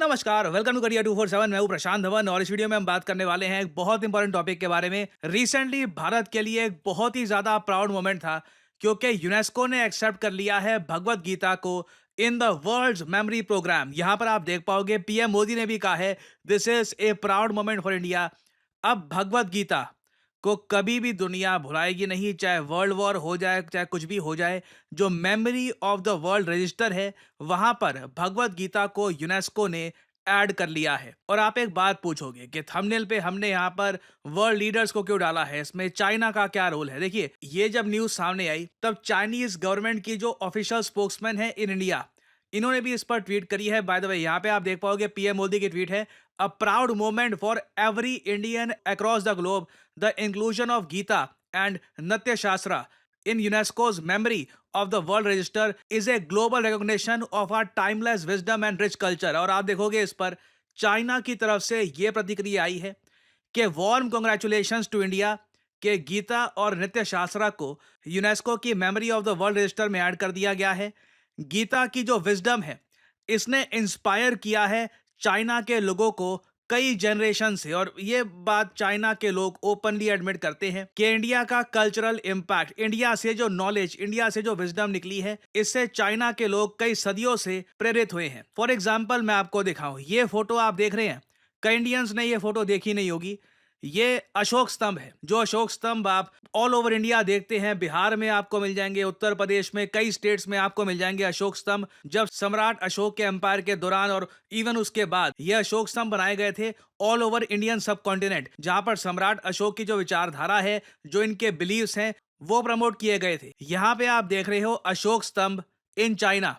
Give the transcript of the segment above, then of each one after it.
नमस्कार, welcome to career 247। मैं हूं प्रशांत धवन और इस वीडियो में हम बात करने वाले हैं एक बहुत इंपॉर्टेंट टॉपिक के बारे में। रिसेंटली भारत के लिए एक बहुत ही ज्यादा प्राउड मोमेंट था क्योंकि यूनेस्को ने एक्सेप्ट कर लिया है भगवत गीता को in the world memory program. यहां पर आप देख पाओगे पीएम मोदी ने भी कहा है this is a proud moment for India. अब भगवत गीता को कभी भी दुनिया भुलाएगी नहीं, चाहे वर्ल्ड वॉर हो जाए, चाहे कुछ भी हो जाए। जो memory of the world register है, वहां पर भगवत गीता को यूनेस्को ने ऐड कर लिया है। और आप एक बात पूछोगे कि थंबनेल पे हमने यहाँ पर वर्ल्ड लीडर्स को क्यों डाला है, इसमें चाइना का क्या रोल है। देखिए, ये जब न्यूज सामने आई तब चाइनीज गवर्नमेंट की जो ऑफिशियल स्पोक्समैन है इन इंडिया, इन्होंने भी इस पर ट्वीट करी है। बाय द वे, यहाँ पे आप देख पाओगे पीएम मोदी की ट्वीट है, a proud moment for every Indian across the globe, the inclusion of Gita and Natya Shastra in UNESCO's memory of the world register is a global recognition of our timeless wisdom and rich culture। और आप देखोगे इस पर China की तरफ से ये प्रतिक्रिया आई है कि वार्म कॉन्ग्रेचुलेशंस टू इंडिया के गीता और नित्य शास्त्रा को यूनेस्को की memory of the world register में ऐड कर दिया गया है। गीता की जो विजडम है, इसने इंस्पायर किया है चाइना के लोगों को कई जनरेशन से। और ये बात चाइना के लोग ओपनली एडमिट करते हैं कि इंडिया का कल्चरल इंपैक्ट, इंडिया से जो नॉलेज, इंडिया से जो विजडम निकली है, इससे चाइना के लोग कई सदियों से प्रेरित हुए हैं। फॉर एग्जाम्पल मैं आपको दिखाऊं, ये फोटो आप देख रहे हैं, कई इंडियंस ने ये फोटो देखी नहीं होगी। ये अशोक स्तंभ है। जो अशोक स्तंभ आप ऑल ओवर इंडिया देखते हैं, बिहार में आपको मिल जाएंगे, उत्तर प्रदेश में, कई स्टेट्स में आपको मिल जाएंगे अशोक स्तंभ। जब सम्राट अशोक के एम्पायर के दौरान और इवन उसके बाद ये अशोक स्तंभ बनाए गए थे ऑल ओवर इंडियन सब कॉन्टिनेंट, जहां पर सम्राट अशोक की जो विचारधारा है, जो इनके बिलीव्स हैं, वो प्रमोट किए गए थे। यहाँ पे आप देख रहे हो अशोक स्तंभ इन चाइना।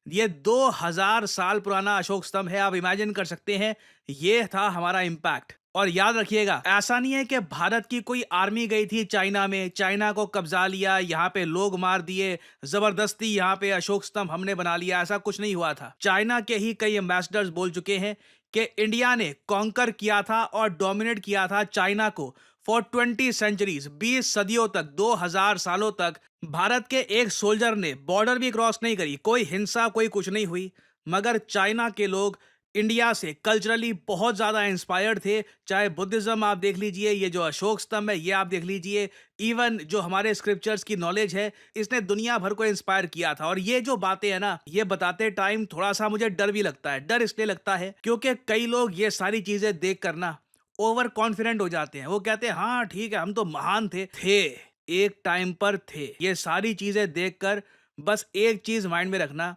ये 2000 साल पुराना अशोक स्तंभ है। आप इमेजिन कर सकते हैं, ये था हमारा इम्पैक्ट। और याद रखिएगा, ऐसा नहीं है कि भारत की कोई आर्मी गई थी चाइना में, चाइना को कब्जा लिया, यहाँ पे लोग मार दिए, जबरदस्ती यहाँ पे अशोक स्तंभ हमने बना लिया, ऐसा कुछ नहीं हुआ था। चाइना के ही कई एम्बेसडर्स बोल चुके हैं कि इंडिया ने कॉन्कर किया था और डोमिनेट किया था चाइना को फॉर 20 सेंचुरीज, 20 सदियों तक, 2000 सालों तक। भारत के एक सोल्जर ने बॉर्डर भी क्रॉस नहीं करी, कोई हिंसा, कोई कुछ नहीं हुई। मगर चाइना के लोग इंडिया से कल्चरली बहुत ज्यादा इंस्पायर्ड थे। चाहे बुद्धिज्म आप देख लीजिए, ये जो अशोक स्तंभ है ये आप देख लीजिए, इवन जो हमारे स्क्रिप्चर्स की नॉलेज है, इसने दुनिया भर को इंस्पायर किया था। और ये जो बातें है ना, ये बताते टाइम थोड़ा सा मुझे डर भी लगता है। डर इसलिए लगता है क्योंकि कई लोग ये सारी चीजें देख कर ना ओवर कॉन्फिडेंट हो जाते हैं। वो कहते हैं हाँ ठीक है, हम तो महान थे एक टाइम पर थे। ये सारी चीजें देखकर बस एक चीज माइंड में रखना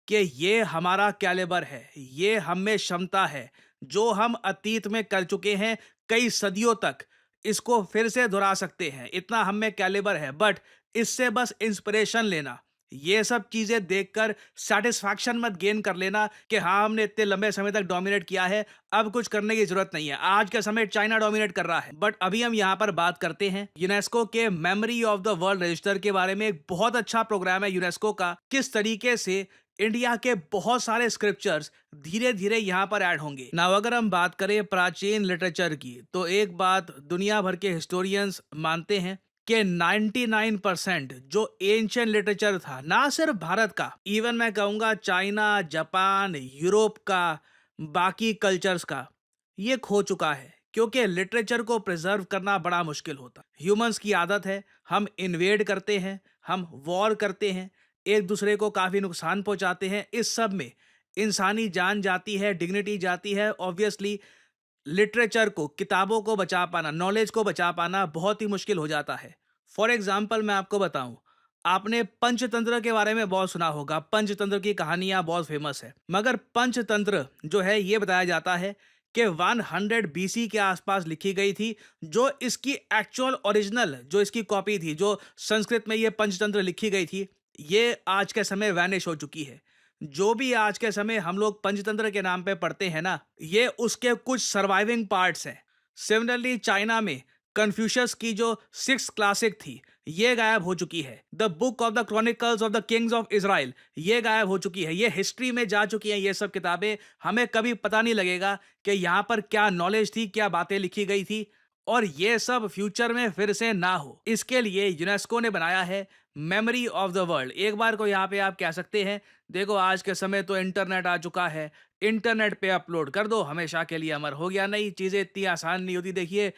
कि ये हमारा कैलिबर है, ये हम में क्षमता है, जो हम अतीत में कर चुके हैं कई सदियों तक, इसको फिर से दोहरा सकते हैं। इतना हम में कैलिबर है। बट इससे बस इंस्पिरेशन लेना, ये सब चीजें देखकर सेटिस्फैक्शन मत गेन कर लेना कि हाँ हमने इतने लंबे समय तक डोमिनेट किया है, अब कुछ करने की जरूरत नहीं है। आज के समय चाइना डोमिनेट कर रहा है। बट अभी हम यहाँ पर बात करते हैं यूनेस्को के memory of the world register के बारे में। एक बहुत अच्छा प्रोग्राम है यूनेस्को का, किस तरीके से इंडिया के बहुत सारे स्क्रिप्चर्स धीरे धीरे यहाँ पर ऐड होंगे। नाउ अगर हम बात करें प्राचीन लिटरेचर की, तो एक बात दुनिया भर के हिस्टोरियंस मानते हैं कि 99% जो एंशियंट लिटरेचर था, ना सिर्फ भारत का, इवन मैं कहूँगा चाइना, जापान, यूरोप का, बाकी कल्चर्स का, ये खो चुका है। क्योंकि लिटरेचर को प्रिजर्व करना बड़ा मुश्किल होता है। ह्यूमंस की आदत है, हम इन्वेड करते हैं, हम वॉर करते हैं, एक दूसरे को काफ़ी नुकसान पहुंचाते हैं। इस सब में इंसानी जान जाती है, डिग्निटी जाती है। ऑब्वियसली लिटरेचर को, किताबों को बचा पाना, नॉलेज को बचा पाना बहुत ही मुश्किल हो जाता है। फॉर एग्जाम्पल मैं आपको बताऊं, आपने पंचतंत्र के बारे में बहुत सुना होगा। पंचतंत्र की कहानियां बहुत फेमस है। मगर पंचतंत्र जो है, ये बताया जाता है कि 100 बीसी के आसपास लिखी गई थी। जो इसकी एक्चुअल ओरिजिनल, जो इसकी कॉपी थी, जो संस्कृत में ये पंचतंत्र लिखी गई थी, ये आज के समय वैनिश हो चुकी है। जो भी आज के समय हम लोग पंचतंत्र के नाम पे पढ़ते हैं ना, ये उसके कुछ सर्वाइविंग पार्ट्स हैं। सिमिलरली चाइना में कन्फ्यूशियस की जो 6 क्लासिक थी, ये गायब हो चुकी है। The book of the chronicles of the Kings of Israel, ये गायब हो चुकी है। ये हिस्ट्री में जा चुकी हैं ये सब किताबें। हमें कभी पता नहीं लगेगा कि यहाँ पर क्या नॉलेज थी, क्या बातें लिखी गई थी। और ये सब फ्यूचर में फिर से ना हो, इसके लिए यूनेस्को ने बनाया है मेमोरी ऑफ द वर्ल्ड। एक बार को यहाँ पे आप कह सकते हैं, देखो आज के समय तो इंटरनेट आ चुका है, इंटरनेट पे अपलोड कर दो, हमेशा के लिए अमर हो गया। नहीं, चीज़ें इतनी आसान नहीं होती। देखिए,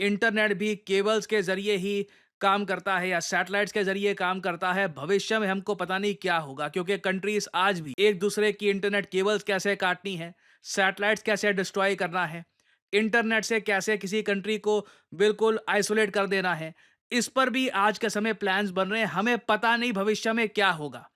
इंटरनेट भी केबल्स के ज़रिए ही काम करता है या सैटेलाइट्स के ज़रिए काम करता है। भविष्य में हमको पता नहीं क्या होगा, क्योंकि कंट्रीज़ आज भी एक दूसरे की इंटरनेट केबल्स कैसे काटनी है, सैटेलाइट्स कैसे डिस्ट्रॉय करना है, इंटरनेट से कैसे किसी कंट्री को बिल्कुल आइसोलेट कर देना है, इस पर भी आज के समय प्लान्स बन रहे हैं। हमें पता नहीं भविष्य में क्या होगा,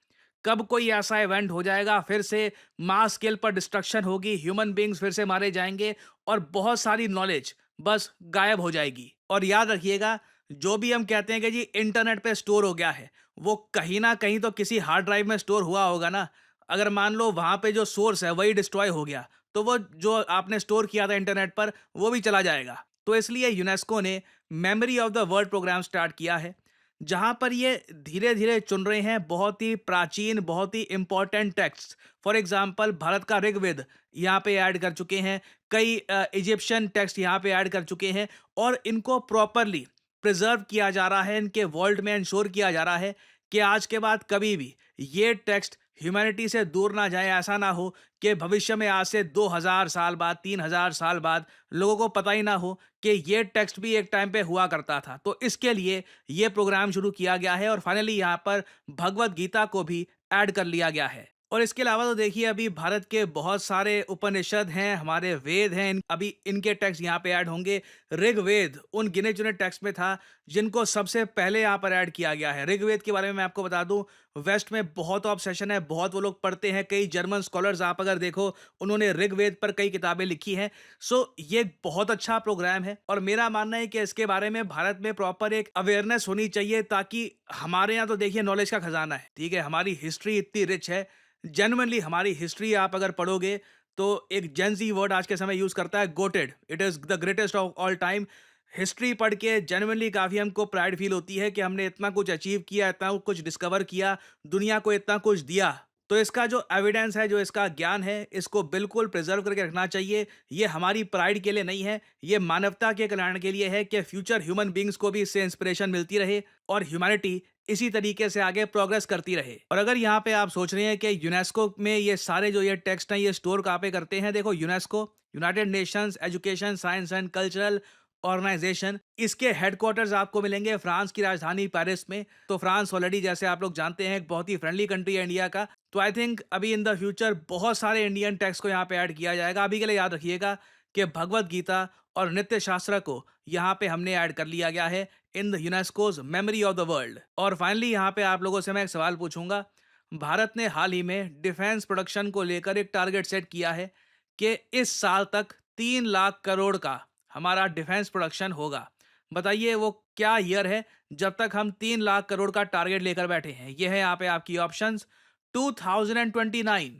कब कोई ऐसा इवेंट हो जाएगा, फिर से मास स्केल पर डिस्ट्रक्शन होगी, ह्यूमन बींग्स फिर से मारे जाएंगे और बहुत सारी नॉलेज बस गायब हो जाएगी। और याद रखिएगा, जो भी हम कहते हैं कि जी इंटरनेट पे स्टोर हो गया है, वो कहीं ना कहीं तो किसी हार्ड ड्राइव में स्टोर हुआ होगा ना। अगर मान लो वहां पे जो सोर्स है वही डिस्ट्रॉय हो गया, तो वो जो आपने स्टोर किया था इंटरनेट पर, वो भी चला जाएगा। तो इसलिए यूनेस्को ने memory of the world program start किया है, जहां पर ये धीरे धीरे चुन रहे हैं बहुत ही प्राचीन, बहुत ही important text. For example, Bharat का ऋग्वेद यहाँ पे ऐड कर चुके हैं, कई इजिप्शियन टेक्स्ट यहाँ पे ऐड कर चुके हैं, और इनको प्रॉपरली प्रिजर्व किया जा रहा है, इनके वर्ल्ड में इंश्योर किया जा रहा है कि आज के बाद कभी भी ये टेक्स्ट ह्यूमैनिटी से दूर ना जाए। ऐसा ना हो कि भविष्य में आज से 2000 साल बाद, 3000 साल बाद लोगों को पता ही ना हो कि ये टेक्स्ट भी एक टाइम पे हुआ करता था। तो इसके लिए ये प्रोग्राम शुरू किया गया है, और फाइनली यहाँ पर भगवत गीता को भी ऐड कर लिया गया है। और इसके अलावा तो देखिए, अभी भारत के बहुत सारे उपनिषद हैं, हमारे वेद हैं, अभी इनके टेक्स्ट यहाँ पे ऐड होंगे। ऋग्वेद उन गिने चुने टेक्स्ट में था जिनको सबसे पहले यहाँ पर ऐड किया गया है। ऋग्वेद के बारे में मैं आपको बता दूं, वेस्ट में बहुत ऑब्सेशन है, बहुत वो लोग पढ़ते हैं। कई जर्मन स्कॉलर्स आप अगर देखो, उन्होंने ऋग्वेद पर कई किताबें लिखी हैं। सो ये बहुत अच्छा प्रोग्राम है, और मेरा मानना है कि इसके बारे में भारत में प्रॉपर एक अवेयरनेस होनी चाहिए, ताकि हमारे यहाँ तो देखिए नॉलेज का खजाना है, ठीक है, हमारी हिस्ट्री इतनी रिच है। जेन्युइनली हमारी हिस्ट्री आप अगर पढ़ोगे, तो एक जेनजी वर्ड आज के समय यूज करता है, GOATed, it is the greatest of all time. History पढ़ के जेन्युइनली काफी हमको प्राइड फील होती है कि हमने इतना कुछ अचीव किया, इतना कुछ डिस्कवर किया, दुनिया को इतना कुछ दिया। तो इसका जो एविडेंस है, जो इसका ज्ञान है, इसको बिल्कुल प्रिजर्व करके रखना चाहिए। ये हमारी प्राइड के लिए नहीं है, ये मानवता के कल्याण के लिए है, कि फ्यूचर ह्यूमन बींग्स को भी इससे इंस्पिरेशन मिलती रहे और ह्यूमैनिटी इसी तरीके से आगे प्रोग्रेस करती रहे। और अगर यहाँ पे आप सोच रहे हैं कि यूनेस्को में ये सारे जो ये टेक्स्ट हैं ये स्टोर कहाँ पे करते हैं, देखो, UNESCO, United Nations Education Science and Cultural Organisation, इसके हेडक्वार्टर्स आपको मिलेंगे फ्रांस की राजधानी पेरिस में। तो फ्रांस ऑलरेडी, जैसे आप लोग जानते हैं, एक बहुत ही फ्रेंडली कंट्री है इंडिया का। तो आई थिंक अभी इन द फ्यूचर बहुत सारे इंडियन टेक्स्ट को यहाँ पे ऐड किया जाएगा। अभी के लिए याद रखिएगा कि भगवत गीता और नित्य शास्त्र को यहाँ पे हमने ऐड कर लिया गया है in the UNESCO's memory of the world. और फाइनली यहाँ पे आप लोगों से मैं एक सवाल पूछूंगा। भारत ने हाल ही में डिफेंस प्रोडक्शन को लेकर एक टारगेट सेट किया है कि इस साल तक 3 लाख करोड़ का हमारा डिफेंस प्रोडक्शन होगा। बताइए वो क्या ईयर है जब तक हम 3 लाख करोड़ का टारगेट लेकर बैठे हैं। ये है यहाँ पे आपकी ऑप्शंस: 2029,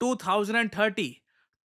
2030,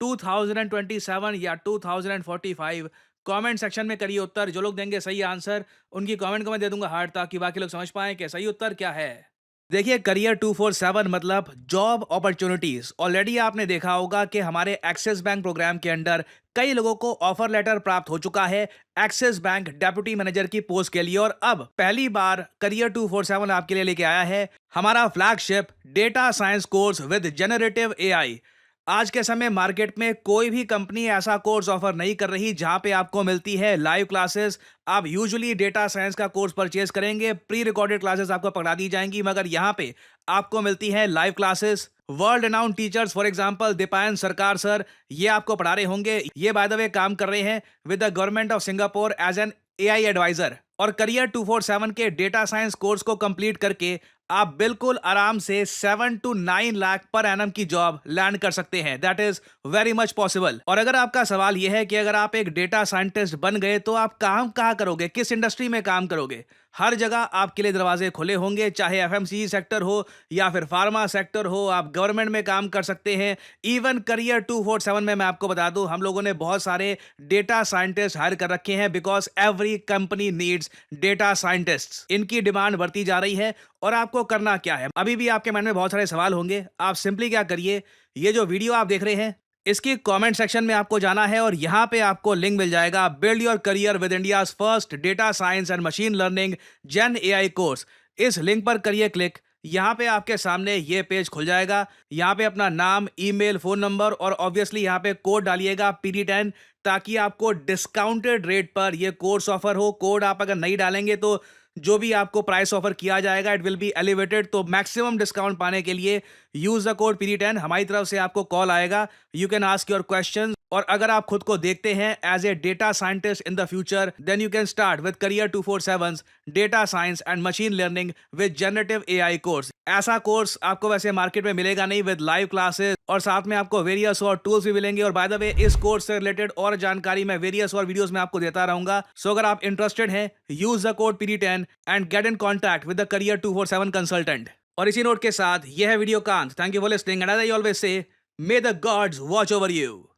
2027 या 2045। कमेंट सेक्शन में करिए उत्तर। जो लोग देंगे सही आंसर, उनकी कमेंट को मैं दे दूंगा हार्ट, ताकि बाकी लोग समझ पाएं कि सही उत्तर क्या है। देखिए, करियर 247 मतलब जॉब अपॉर्चुनिटीज। ऑलरेडी आपने देखा होगा कि हमारे एक्सिस बैंक प्रोग्राम के अंडर कई लोगों को ऑफर लेटर प्राप्त हो चुका है एक्सिस बैंक डेप्यूटी मैनेजर की पोस्ट के लिए। और अब पहली बार करियर 247 आपके लिए लेके आया है हमारा flagship data science course with generative AI. आज के समय मार्केट में कोई भी कंपनी ऐसा कोर्स ऑफर नहीं कर रही जहां पे आपको मिलती है लाइव क्लासेस। आप यूजुअली डेटा साइंस का कोर्स परचेज करेंगे, प्री रिकॉर्डेड क्लासेस आपको पकड़ा दी जाएंगी, मगर यहां पे आपको मिलती है live classes. World renowned teachers, for example Deepayan सरकार सर, ये आपको पढ़ा रहे होंगे। ये बाय द वे काम कर रहे हैं with the government of Singapore as an AI adviser. और करियर 247 के डेटा साइंस कोर्स को कंप्लीट करके आप बिल्कुल आराम से 7 to 9 लाख पर एनम की जॉब लैंड कर सकते हैं। That is very much possible. और अगर आपका सवाल यह है कि अगर आप एक डेटा साइंटिस्ट बन गए तो आप काम कहाँ करोगे, किस इंडस्ट्री में काम करोगे, हर जगह आपके लिए दरवाजे खुले होंगे, चाहे एफएमसीजी सेक्टर हो या फिर फार्मा सेक्टर हो, आप गवर्नमेंट में काम कर सकते हैं। इवन करियर 247 में मैं आपको बता दूं, हम लोगों ने बहुत सारे डेटा साइंटिस्ट हायर कर रखे हैं, because every company needs data scientists. इनकी डिमांड बढ़ती जा रही है। और आपको करना क्या है, अभी भी आपके मन में बहुत सारे सवाल होंगे। आप सिंपली क्या करिए, ये जो वीडियो आप देख रहे हैं इसकी कमेंट सेक्शन में आपको जाना है और यहाँ पे आपको लिंक मिल जाएगा build your career with India's first data science and machine learning gen AI course. इस लिंक पर करिए क्लिक। यहाँ पे आपके सामने ये पेज खुल जाएगा। यहाँ पे अपना नाम, ईमेल, फोन नंबर और ऑब्वियसली यहाँ पे कोड डालिएगा PD10, ताकि आपको डिस्काउंटेड रेट पर ये कोर्स ऑफर हो। कोड आप अगर नहीं डालेंगे तो जो भी आपको प्राइस ऑफर किया जाएगा इट विल बी एलिवेटेड। तो मैक्सिमम डिस्काउंट पाने के लिए यूज द कोड PD10। हमारी तरफ से आपको कॉल आएगा, you can ask your question. और अगर आप खुद को देखते हैं as a data scientist in the future, then you can start with career 247 data science and machine learning with generative AI course. ऐसा कोर्स आपको वैसे मार्केट में मिलेगा नहीं, विद लाइव क्लासेस और साथ में आपको वेरियस और टूल्स भी मिलेंगे। और बाय द वे इस कोर्स से रिलेटेड और जानकारी मैं वेरियस और वीडियोस में आपको देता रहूंगा। सो अगर आप इंटरेस्टेड हैं, use the code PD10 and get in contact with the career 247 consultant. और इसी नोट के साथ यह है वीडियो का अंत। Thank you for listening and as I always say, may the gods watch over you.